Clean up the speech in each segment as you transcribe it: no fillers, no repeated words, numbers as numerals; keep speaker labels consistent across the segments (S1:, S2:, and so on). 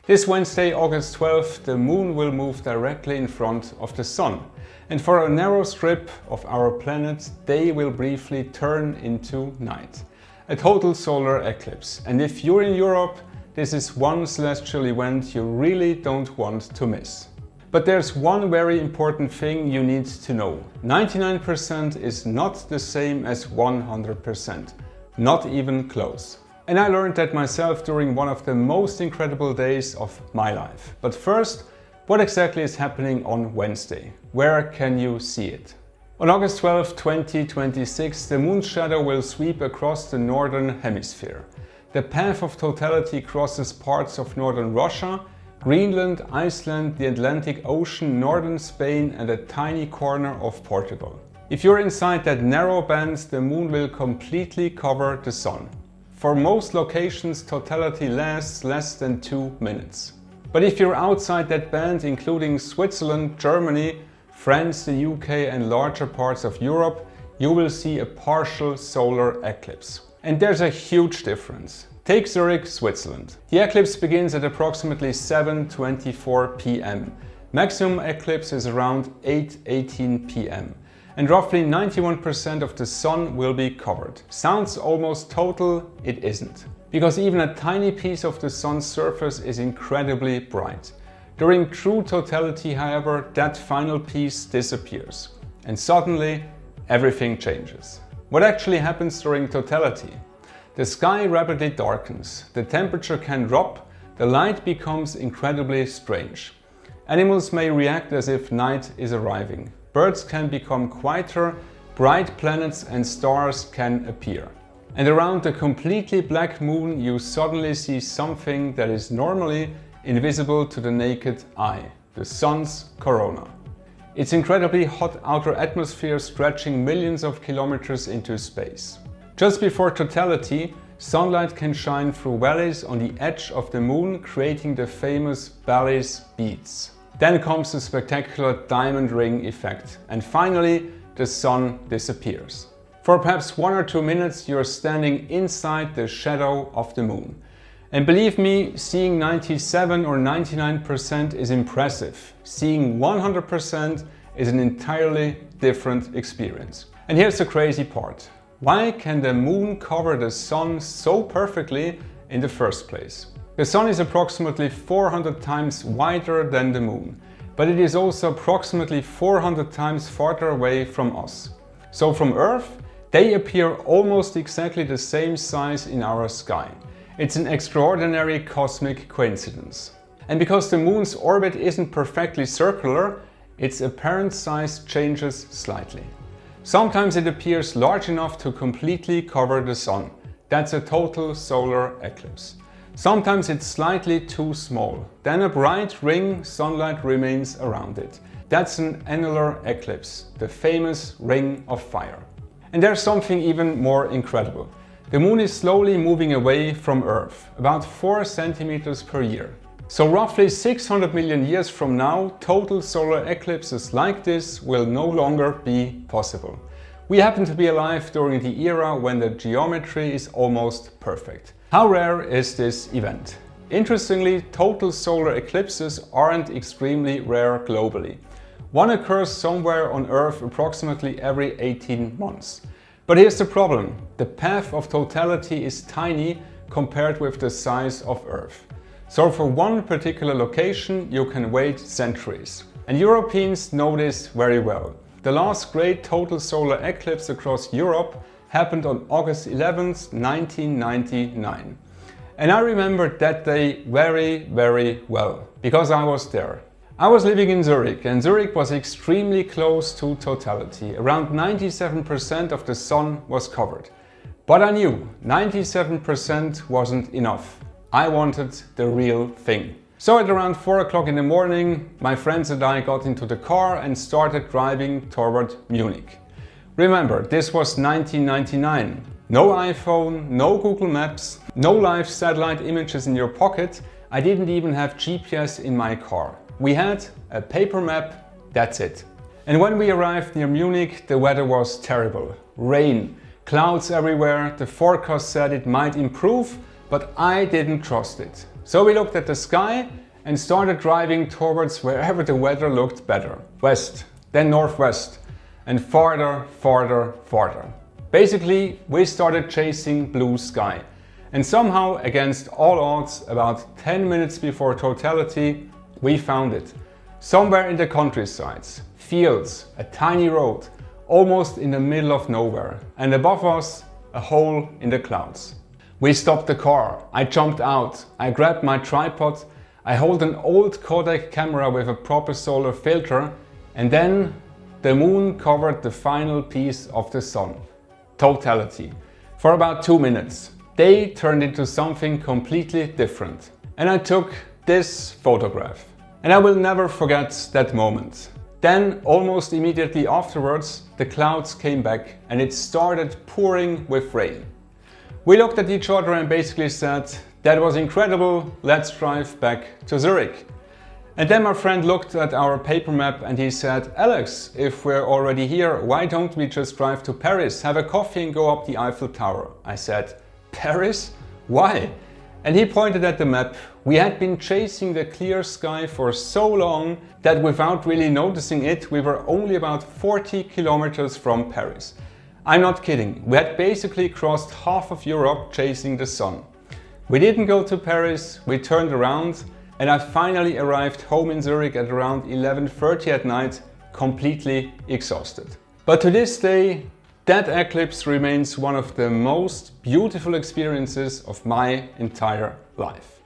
S1: This Wednesday, August 12th, the moon will move directly in front of the sun. And for a narrow strip of our planet, day will briefly turn into night. A total solar eclipse. And if you're in Europe, this is one celestial event you really don't want to miss. But there's one very important thing you need to know. 99% is not the same as 100%. Not even close. And I learned that myself during one of the most incredible days of my life. But first, what exactly is happening on Wednesday? Where can you see it? On August 12, 2026, the moon's shadow will sweep across the northern hemisphere. The path of totality crosses parts of northern Russia, Greenland, Iceland, the Atlantic Ocean, northern Spain and a tiny corner of Portugal. If you're inside that narrow band, the moon will completely cover the sun. For most locations, totality lasts less than 2 minutes. But if you're outside that band, including Switzerland, Germany, France, the UK and larger parts of Europe, you will see a partial solar eclipse. And there's a huge difference. Take Zurich, Switzerland. The eclipse begins at approximately 7:24 p.m. Maximum eclipse is around 8:18 p.m. And roughly 91% of the sun will be covered. Sounds almost total, it isn't. Because even a tiny piece of the sun's surface is incredibly bright. During true totality, however, that final piece disappears. And suddenly, everything changes. What actually happens during totality? The sky rapidly darkens, the temperature can drop, the light becomes incredibly strange. Animals may react as if night is arriving. Birds can become quieter, bright planets and stars can appear. And around the completely black moon you suddenly see something that is normally invisible to the naked eye, the sun's corona. Its incredibly hot outer atmosphere stretching millions of kilometers into space. Just before totality, sunlight can shine through valleys on the edge of the moon, creating the famous Ballais beads. Then comes the spectacular diamond ring effect. And finally, the sun disappears. For perhaps 1 or 2 minutes, you're standing inside the shadow of the moon. And believe me, seeing 97 or 99% is impressive. Seeing 100% is an entirely different experience. And here's the crazy part. Why can the moon cover the sun so perfectly in the first place? The sun is approximately 400 times wider than the moon, but it is also approximately 400 times farther away from us. So from Earth, they appear almost exactly the same size in our sky. It's an extraordinary cosmic coincidence. And because the moon's orbit isn't perfectly circular, its apparent size changes slightly. Sometimes it appears large enough to completely cover the sun. That's a total solar eclipse. Sometimes it's slightly too small. Then a bright ring sunlight remains around it. That's an annular eclipse, the famous ring of fire. And there's something even more incredible. The moon is slowly moving away from Earth, about 4 centimeters per year. So roughly 600 million years from now, total solar eclipses like this will no longer be possible. We happen to be alive during the era when the geometry is almost perfect. How rare is this event? Interestingly, total solar eclipses aren't extremely rare globally. One occurs somewhere on Earth approximately every 18 months. But here's the problem. The path of totality is tiny compared with the size of Earth. So for one particular location, you can wait centuries. And Europeans know this very well. The last great total solar eclipse across Europe happened on August 11th, 1999. And I remember that day very, very well, because I was there. I was living in Zurich, and Zurich was extremely close to totality. Around 97% of the sun was covered. But I knew 97% wasn't enough. I wanted the real thing. So at around 4 o'clock in the morning, my friends and I got into the car and started driving toward Munich. Remember, this was 1999. No iPhone, no Google Maps, no live satellite images in your pocket. I didn't even have GPS in my car. We had a paper map, that's it. And when we arrived near Munich, the weather was terrible. Rain, clouds everywhere. The forecast said it might improve, but I didn't trust it. So we looked at the sky and started driving towards wherever the weather looked better. West, then northwest, and farther, farther, farther. Basically, we started chasing blue sky. And somehow, against all odds, about 10 minutes before totality, we found it. Somewhere in the countrysides, fields, a tiny road, almost in the middle of nowhere. And above us, a hole in the clouds. We stopped the car, I jumped out, I grabbed my tripod, I hold an old Kodak camera with a proper solar filter, and then the moon covered the final piece of the sun. Totality. For about 2 minutes. Day turned into something completely different. And I took this photograph. And I will never forget that moment. Then, almost immediately afterwards, the clouds came back and it started pouring with rain. We looked at each other and basically said, that was incredible, let's drive back to Zurich. And then my friend looked at our paper map and he said, Alex, if we're already here, why don't we just drive to Paris, have a coffee and go up the Eiffel Tower? I said, Paris? Why? And he pointed at the map. We had been chasing the clear sky for so long that without really noticing it, we were only about 40 kilometers from Paris. I'm not kidding, we had basically crossed half of Europe chasing the sun. We didn't go to Paris, we turned around, and I finally arrived home in Zurich at around 11:30 at night, completely exhausted. But to this day, that eclipse remains one of the most beautiful experiences of my entire life.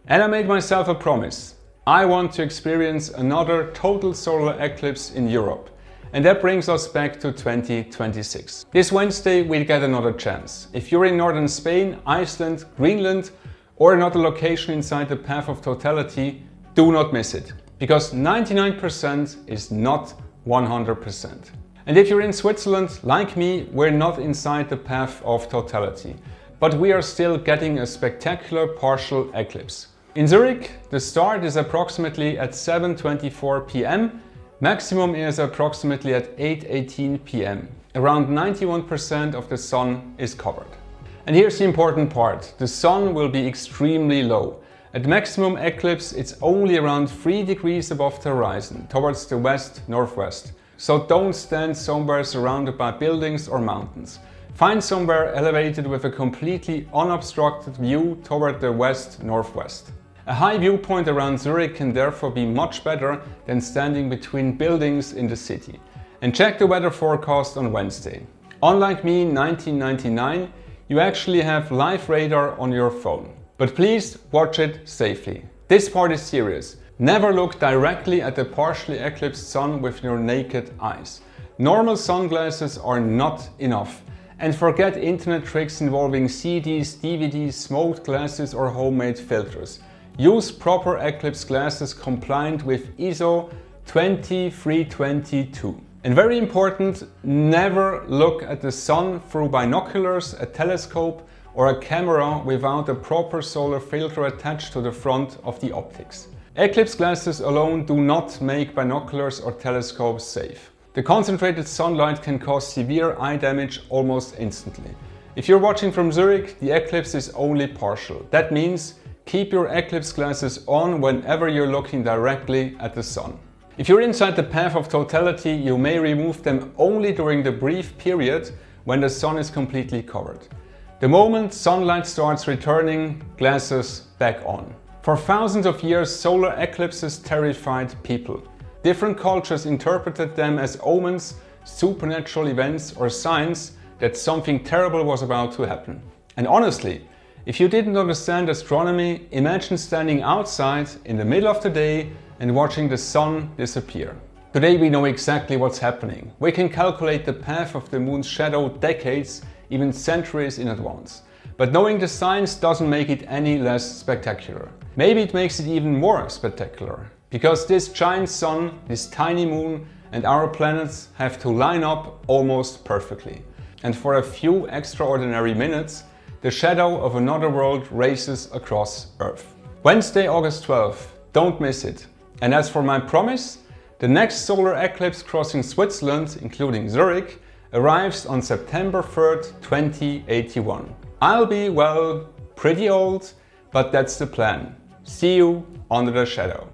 S1: And I made myself a promise. I want to experience another total solar eclipse in Europe. And that brings us back to 2026. This Wednesday we get another chance. If you're in northern Spain, Iceland, Greenland, or another location inside the path of totality, do not miss it. Because 99% is not 100%. And if you're in Switzerland, like me, we're not inside the path of totality. But we are still getting a spectacular partial eclipse. In Zurich, the start is approximately at 7:24 p.m. Maximum is approximately at 8:18 p.m. Around 91% of the sun is covered. And here's the important part. The sun will be extremely low. At maximum eclipse, it's only around 3 degrees above the horizon, towards the west-northwest. So don't stand somewhere surrounded by buildings or mountains. Find somewhere elevated with a completely unobstructed view toward the west-northwest. A high viewpoint around Zurich can therefore be much better than standing between buildings in the city. And check the weather forecast on Wednesday. Unlike me in 1999, you actually have live radar on your phone. But please watch it safely. This part is serious. Never look directly at the partially eclipsed sun with your naked eyes. Normal sunglasses are not enough. And forget internet tricks involving CDs, DVDs, smoked glasses or homemade filters. Use proper eclipse glasses compliant with ISO 20322. And very important, never look at the sun through binoculars, a telescope or a camera without a proper solar filter attached to the front of the optics. Eclipse glasses alone do not make binoculars or telescopes safe. The concentrated sunlight can cause severe eye damage almost instantly. If you're watching from Zurich, the eclipse is only partial. That means keep your eclipse glasses on whenever you're looking directly at the sun. If you're inside the path of totality, you may remove them only during the brief period when the sun is completely covered. The moment sunlight starts returning, glasses back on. For thousands of years, solar eclipses terrified people. Different cultures interpreted them as omens, supernatural events, or signs that something terrible was about to happen. And honestly, if you didn't understand astronomy, imagine standing outside in the middle of the day and watching the sun disappear. Today we know exactly what's happening. We can calculate the path of the moon's shadow decades, even centuries in advance. But knowing the science doesn't make it any less spectacular. Maybe it makes it even more spectacular. Because this giant sun, this tiny moon, and our planets have to line up almost perfectly. And for a few extraordinary minutes, the shadow of another world races across Earth. Wednesday, August 12th. Don't miss it. And as for my promise, the next solar eclipse crossing Switzerland, including Zurich, arrives on September 3rd, 2081. I'll be, well, pretty old, But that's the plan. See you under the shadow.